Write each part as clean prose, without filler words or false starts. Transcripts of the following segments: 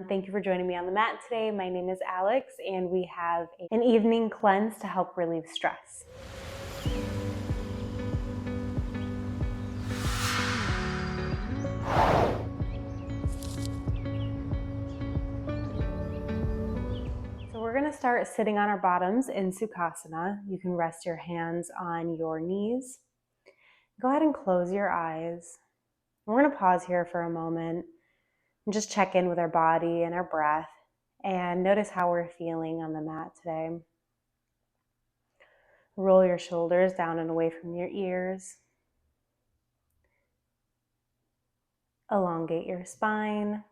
Thank you for joining me on the mat today. My name is Alex, and we have an evening cleanse to help relieve stress. So we're going to start sitting on our bottoms in Sukhasana. You can rest your hands on your knees. Go ahead and close your eyes. We're going to pause here for a moment and just check in with our body and our breath and notice how we're feeling on the mat today. Roll your shoulders down and away from your ears. Elongate your spine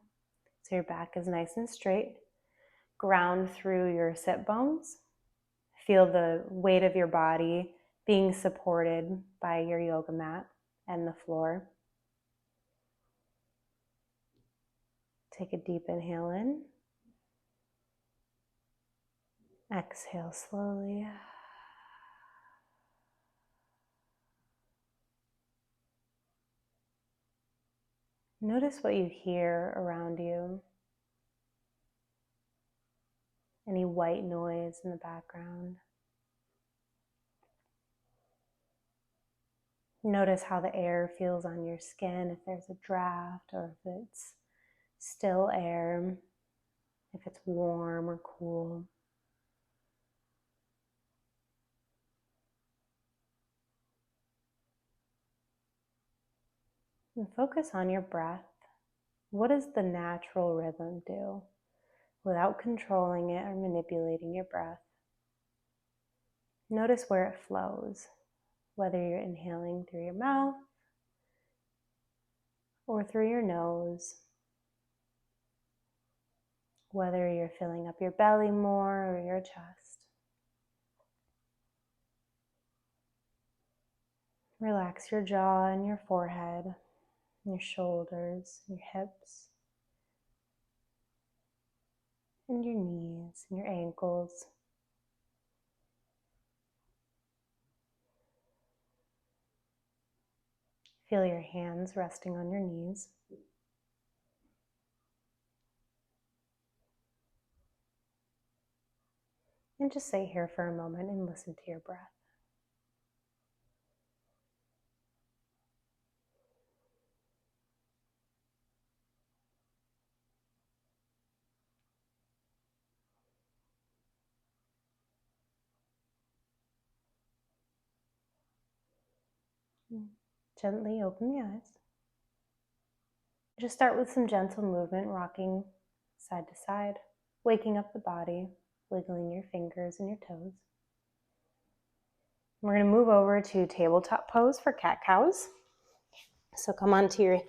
so your back is nice and straight. Ground through your sit bones. Feel the weight of your body being supported by your yoga mat and the floor. Take a deep inhale in. Exhale slowly. Notice what you hear around you. Any white noise in the background. Notice how the air feels on your skin, if there's a draft or if it's still air, if it's warm or cool. And focus on your breath. What does the natural rhythm do without controlling it or manipulating your breath? Notice where it flows, whether you're inhaling through your mouth or through your nose, whether you're filling up your belly more or your chest. Relax your jaw and your forehead, your shoulders, your hips, and your knees and your ankles. Feel your hands resting on your knees. And just stay here for a moment and listen to your breath. Gently open the eyes. Just start with some gentle movement, rocking side to side, waking up the body, wiggling your fingers and your toes. We're going to move over to tabletop pose for cat-cows. So come onto your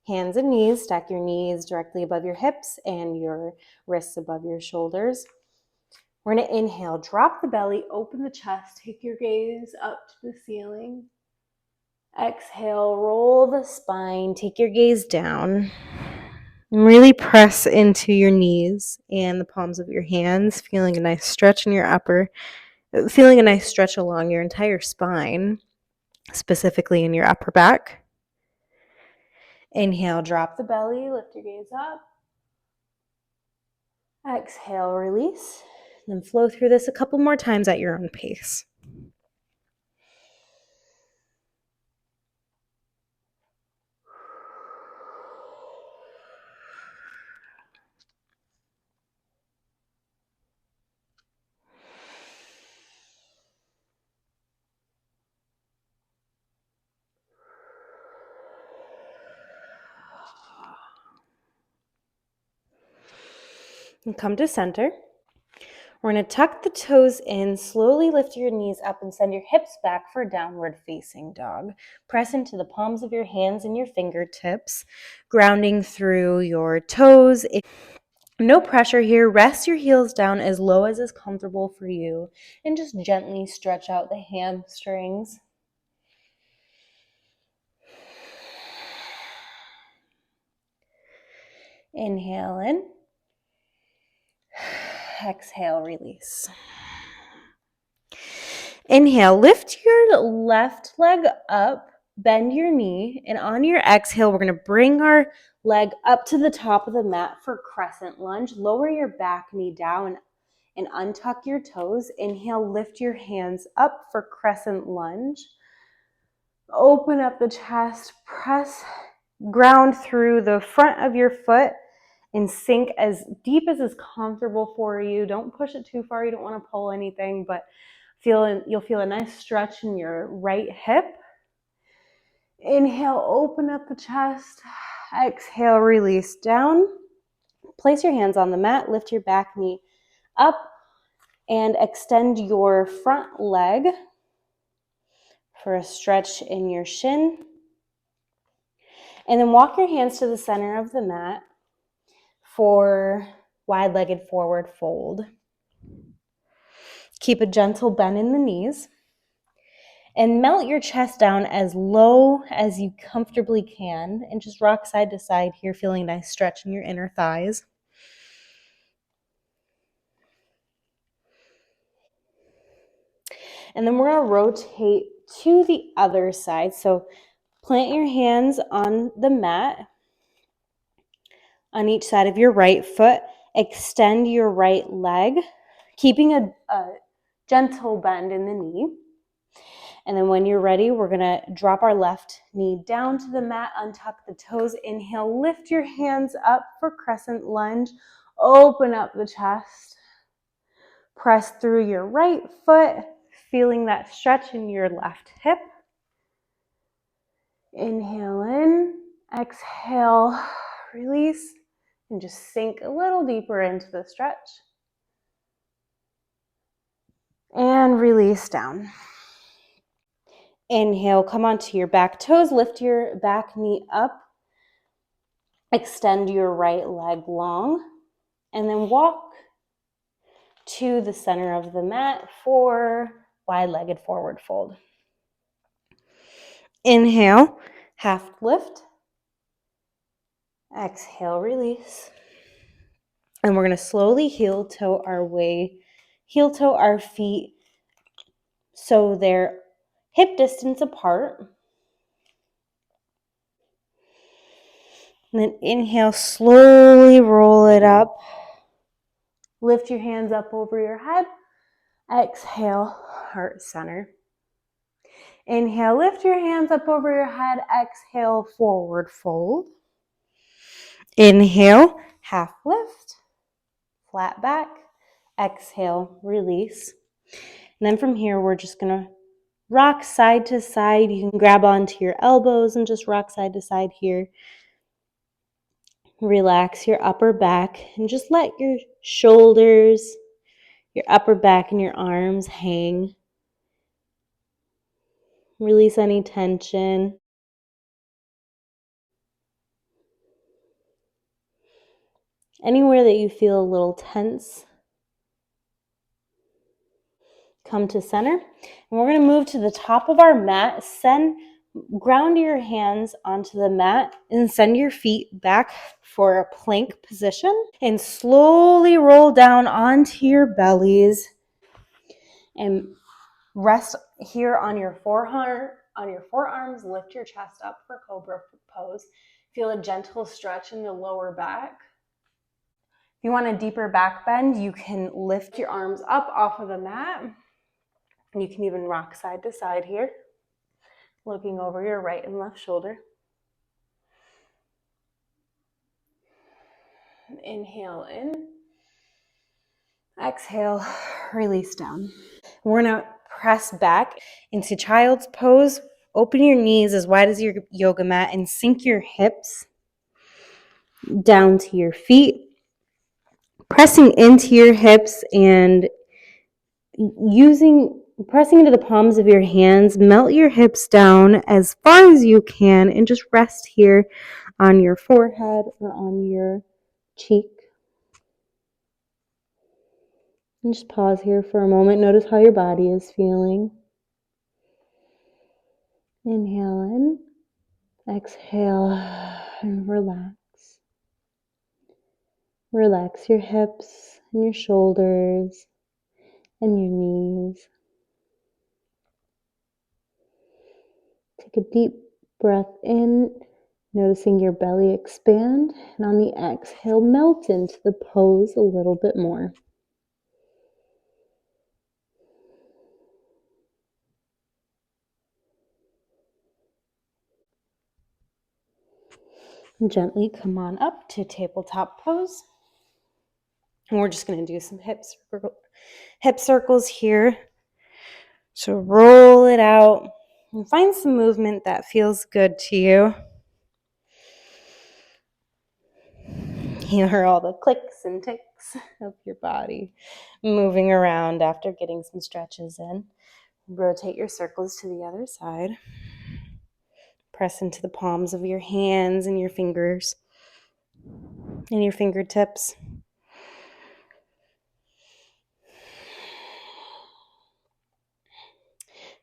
hands and knees, stack your knees directly above your hips and your wrists above your shoulders. We're going to inhale, drop the belly, open the chest, take your gaze up to the ceiling. Exhale, roll the spine, take your gaze down. And really press into your knees and the palms of your hands, feeling a nice stretch in your feeling a nice stretch along your entire spine, specifically in your upper back. Inhale, drop the belly, lift your gaze up. Exhale, release. Then flow through this a couple more times at your own pace. And come to center. We're going to tuck the toes in, slowly lift your knees up and send your hips back for downward facing dog. Press into the palms of your hands and your fingertips, grounding through your toes. No pressure here. Rest your heels down as low as is comfortable for you and just gently stretch out the hamstrings. Inhale in. Exhale, release. Inhale, lift your left leg up bend your knee, and on your exhale, we're going to bring our leg up to the top of the mat for crescent lunge. Lower your back knee down and untuck your toes. Inhale, lift your hands up for crescent lunge. Open up the chest, press ground through the front of your foot and sink as deep as is comfortable for you. Don't push it too far. You don't want to pull anything, but you'll feel a nice stretch in your right hip. Inhale, open up the chest. Exhale, release down. Place your hands on the mat, lift your back knee up, and extend your front leg for a stretch in your shin. And then walk your hands to the center of the mat for wide-legged forward fold. Keep a gentle bend in the knees. And melt your chest down as low as you comfortably can. And just rock side to side here, feeling a nice stretch in your inner thighs. And then we're going to rotate to the other side. So plant your hands on the mat on each side of your right foot. Extend your right leg, keeping a gentle bend in the knee. And then when you're ready, we're going to drop our left knee down to the mat, untuck the toes. Inhale, lift your hands up for crescent lunge. Open up the chest. Press through your right foot, feeling that stretch in your left hip. Inhale in, exhale, release, and just sink a little deeper into the stretch. And release down. Inhale, come onto your back toes, lift your back knee up, extend your right leg long, and then walk to the center of the mat for wide-legged forward fold. Inhale, half lift. Exhale, release. And we're going to slowly heel toe our feet so they're hip distance apart. And then inhale, slowly roll it up. Lift your hands up over your head. Exhale, heart center. Inhale, lift your hands up over your head. Exhale, forward fold. Inhale, half lift, flat back. Exhale, release. And then from here, we're just going to rock side to side. You can grab onto your elbows and just rock side to side here. Relax your upper back and just let your shoulders, your upper back, and your arms hang. Release any tension. Anywhere that you feel a little tense, come to center. And we're going to move to the top of our mat. Ground your hands onto the mat and send your feet back for a plank position. And slowly roll down onto your bellies. And rest here on your forearms. Lift your chest up for cobra pose. Feel a gentle stretch in the lower back. If you want a deeper back bend, you can lift your arms up off of the mat. And you can even rock side to side here, looking over your right and left shoulder. Inhale in. Exhale, release down. We're going to press back into child's pose. Open your knees as wide as your yoga mat and sink your hips down to your feet. Pressing into your hips and pressing into the palms of your hands, melt your hips down as far as you can and just rest here on your forehead or on your cheek. And just pause here for a moment. Notice how your body is feeling. Inhale in, exhale, and relax. Relax your hips and your shoulders and your knees. Take a deep Breath in, noticing your belly expand, and on the exhale, melt into the pose a little bit more. Gently come on up to tabletop pose. And we're just going to do some hip circles here. So roll it out and find some movement that feels good to you. Here are all the clicks and ticks of your body moving around after getting some stretches in. Rotate your circles to the other side. Press into the palms of your hands and your fingers and your fingertips.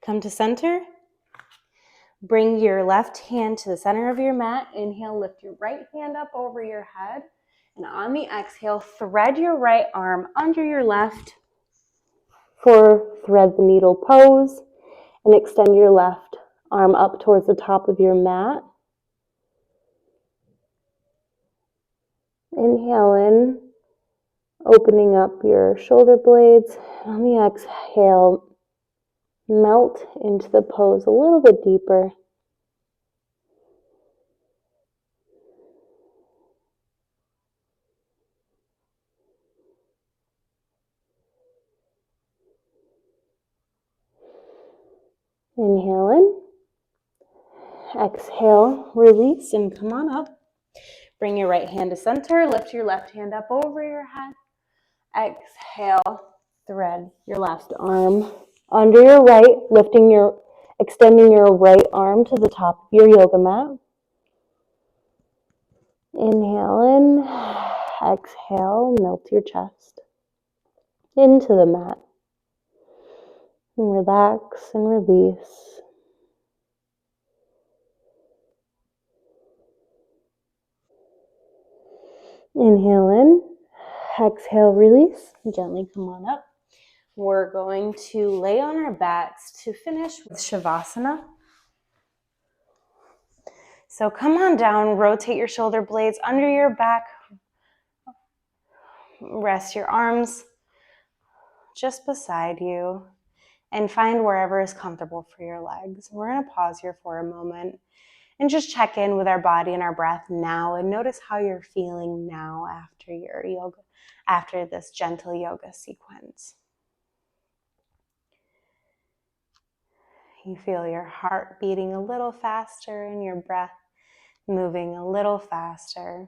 Come to center. Bring your left hand to the center of your mat. Inhale, lift your right hand up over your head. And on the exhale, thread your right arm under your left for thread the needle pose. And extend your left arm up towards the top of your mat. Inhale in, opening up your shoulder blades. And on the exhale, melt into the pose a little bit deeper. Inhale in. Exhale, release, and come on up. Bring your right hand to center. Lift your left hand up over your head. Exhale, thread your left arm under your right, extending your right arm to the top of your yoga mat. Inhale in. Exhale, melt your chest into the mat. And relax and release. Inhale in. Exhale, release. Gently come on up. We're going to lay on our backs to finish with Shavasana. So come on down, rotate your shoulder blades under your back. Rest your arms just beside you and find wherever is comfortable for your legs. We're going to pause here for a moment and just check in with our body and our breath now and notice how you're feeling now after this gentle yoga sequence. You feel your heart beating a little faster and your breath moving a little faster.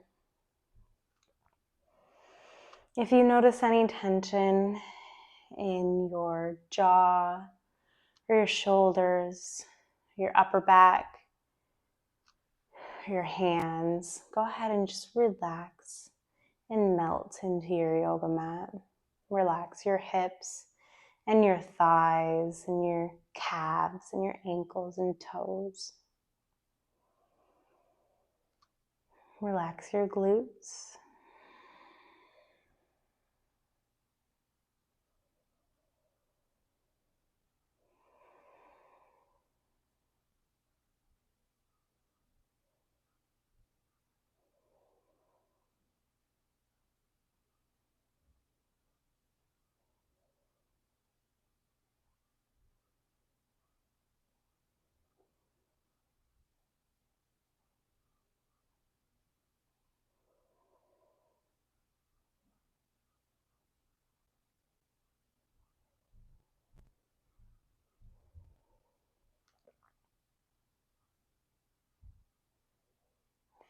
If you notice any tension in your jaw or your shoulders, your upper back, your hands, go ahead and just relax and melt into your yoga mat. Relax your hips and your thighs and your calves and your ankles and toes. Relax your glutes.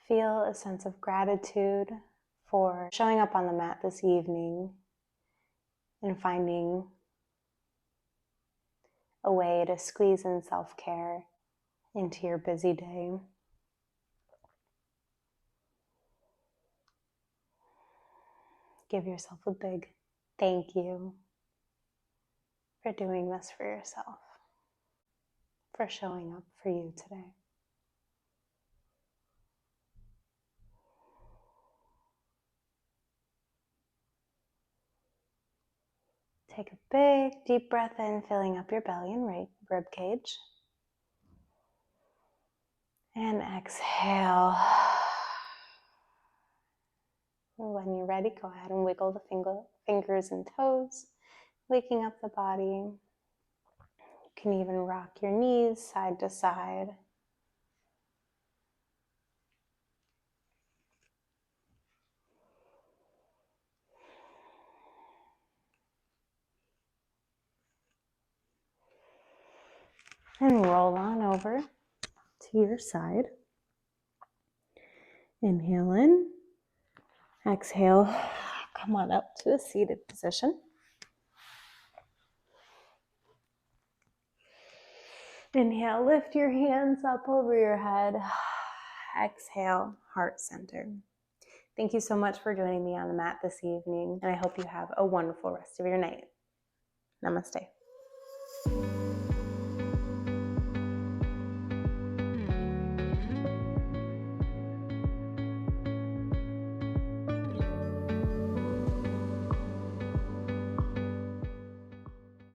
Feel a sense of gratitude for showing up on the mat this evening and finding a way to squeeze in self-care into your busy day. Give yourself a big thank you for doing this for yourself, for showing up for you today. Take a big, deep breath in, filling up your belly and rib cage. And exhale. When you're ready, go ahead and wiggle the fingers and toes, waking up the body. You can even rock your knees side to side. And roll on over to your side. Inhale in. Exhale. Come on up to a seated position. Inhale, lift your hands up over your head. Exhale, heart center. Thank you so much for joining me on the mat this evening, and I hope you have a wonderful rest of your night. Namaste.